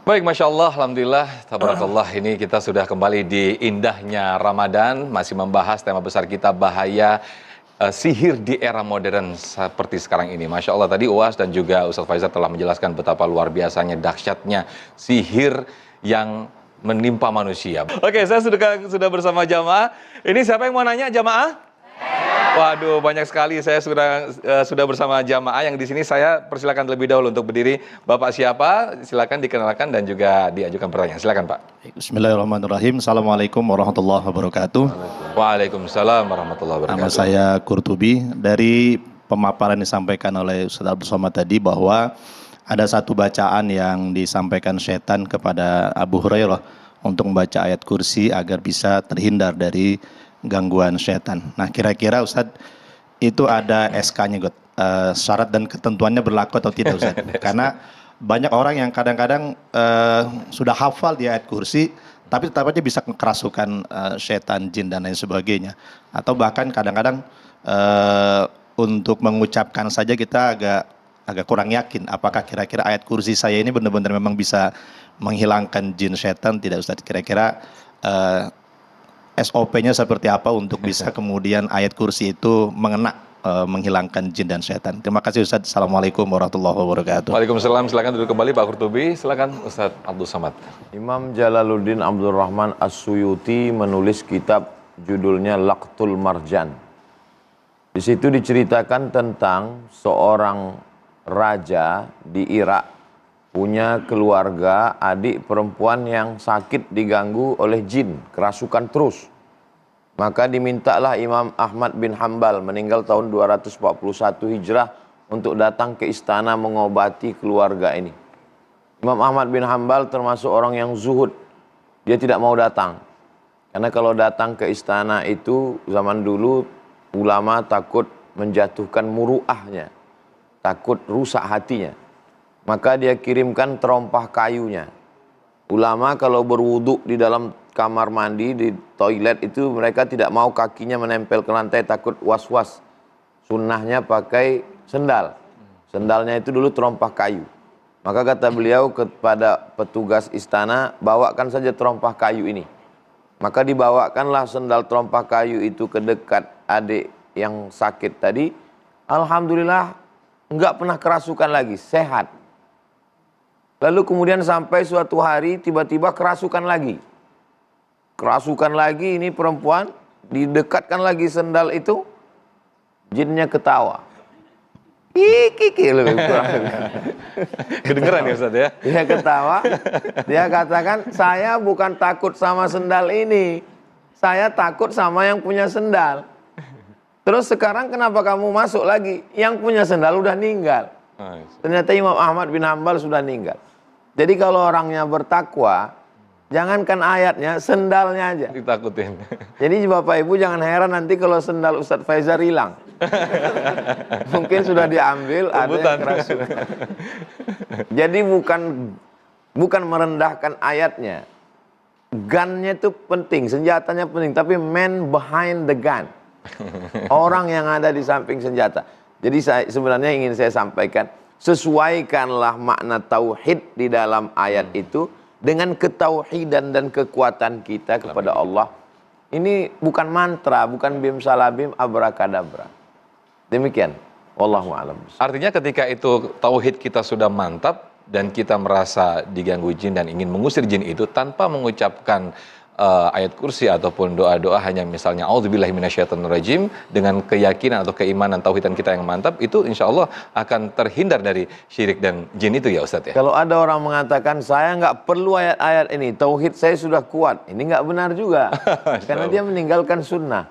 Baik, Masya Allah, Alhamdulillah, Tabarakallah, ini kita sudah kembali di indahnya Ramadan, masih membahas tema besar kita, bahaya sihir di era modern seperti sekarang ini. Masya Allah, tadi UAS dan juga Ustadz Faizal telah menjelaskan betapa luar biasanya, dahsyatnya sihir yang menimpa manusia. Oke, saya sudah bersama jamaah. Ini siapa yang mau nanya, jamaah? Waduh, banyak sekali. Saya sudah bersama jamaah yang di sini. Saya persilakan terlebih dahulu untuk berdiri. Bapak siapa? Silakan dikenalkan dan juga diajukan pertanyaan. Silakan, Pak. Bismillahirrahmanirrahim. Assalamualaikum warahmatullahi wabarakatuh. Waalaikumsalam warahmatullahi wabarakatuh. Nama saya Kurtubi. Dari pemaparan disampaikan oleh Ustaz Abdul Somad tadi bahwa ada satu bacaan yang disampaikan setan kepada Abu Hurairah untuk membaca ayat kursi agar bisa terhindar dari gangguan setan. Nah, kira-kira Ustadz, itu ada SK-nya, syarat dan ketentuannya berlaku atau tidak, Ustadz? Karena banyak orang yang kadang-kadang sudah hafal di ayat kursi, tapi tetap aja bisa kerasukan setan, jin, dan lain sebagainya. Atau bahkan kadang-kadang untuk mengucapkan saja kita agak kurang yakin. Apakah kira-kira ayat kursi saya ini benar-benar memang bisa menghilangkan jin, setan, tidak, Ustadz? Kira-kira SOP-nya seperti apa untuk bisa kemudian ayat kursi itu menghilangkan jin dan setan. Terima kasih, Ustaz. Assalamualaikum warahmatullahi wabarakatuh. Waalaikumsalam. Silakan duduk kembali, Pak Kurtubi. Silakan, Ustaz Abdul Somad. Imam Jalaluddin Abdul Rahman As-Suyuti menulis kitab judulnya Laqtul Marjan. Di situ diceritakan tentang seorang raja di Irak punya keluarga adik perempuan yang sakit diganggu oleh jin, kerasukan terus. Maka dimintalah Imam Ahmad bin Hanbal meninggal tahun 241 Hijrah untuk datang ke istana mengobati keluarga ini. Imam Ahmad bin Hanbal termasuk orang yang zuhud. Dia tidak mau datang. Karena kalau datang ke istana itu zaman dulu ulama takut menjatuhkan muruahnya, takut rusak hatinya. Maka dia kirimkan terompah kayunya. Ulama kalau berwudhu di dalam kamar mandi, di toilet itu mereka tidak mau kakinya menempel ke lantai, takut was-was. Sunnahnya pakai sendal. Sendalnya itu dulu terompah kayu. Maka kata beliau kepada petugas istana, bawakan saja terompah kayu ini. Maka dibawakanlah sendal terompah kayu itu ke dekat adik yang sakit tadi. Alhamdulillah enggak pernah kerasukan lagi, sehat. Lalu kemudian sampai suatu hari tiba-tiba kerasukan lagi. Kerasukan lagi, ini perempuan, didekatkan lagi sendal itu, jinnya ketawa. Kiki lebih kurang. Kedengeran ya, Ustaz ya? Dia ketawa, dia katakan, saya bukan takut sama sendal ini, saya takut sama yang punya sendal. Terus sekarang kenapa kamu masuk lagi? Yang punya sendal udah meninggal. Ternyata Imam Ahmad bin Hanbal sudah meninggal. Jadi kalau orangnya bertakwa, jangankan ayatnya, sendalnya aja Ditakutin. Jadi Bapak Ibu jangan heran nanti kalau sendal Ustadz Faizal hilang. Mungkin sudah diambil, ada yang kerasukan. Jadi bukan merendahkan ayatnya. Gunnya itu penting, senjatanya penting, tapi man behind the gun. Orang yang ada di samping senjata. Jadi sebenarnya ingin saya sampaikan, sesuaikanlah makna tauhid di dalam ayat itu dengan ketauhidan dan kekuatan kita kepada Allah. Ini bukan mantra, bukan bim salabim abrakadabra. Demikian. Wallahu a'lam. Artinya ketika itu tauhid kita sudah mantap dan kita merasa diganggu jin dan ingin mengusir jin itu tanpa mengucapkan ayat kursi ataupun doa-doa, hanya misalnya auzubillahi minasyaitonirrajim, dengan keyakinan atau keimanan tauhidan kita yang mantap, itu insya Allah akan terhindar dari syirik dan jin itu ya, Ustadz ya. Kalau ada orang mengatakan saya nggak perlu ayat-ayat ini, tauhid saya sudah kuat, ini nggak benar juga. Karena dia meninggalkan sunnah.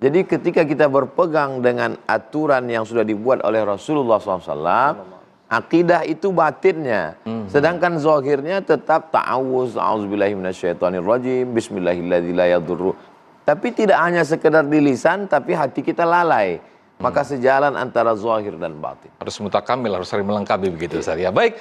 Jadi ketika kita berpegang dengan aturan yang sudah dibuat oleh Rasulullah SAW, akidah itu batinnya, sedangkan zahirnya tetap ta'awuz, a'udzubillahi minasyaitonirrajim, bismillahirrahmanirrahim. Tapi tidak hanya sekedar di lisan, tapi hati kita lalai. Maka sejalan antara zahir dan batin. Harus mutakamil, harus saling melengkapi begitu, Ustaz ya. Baik.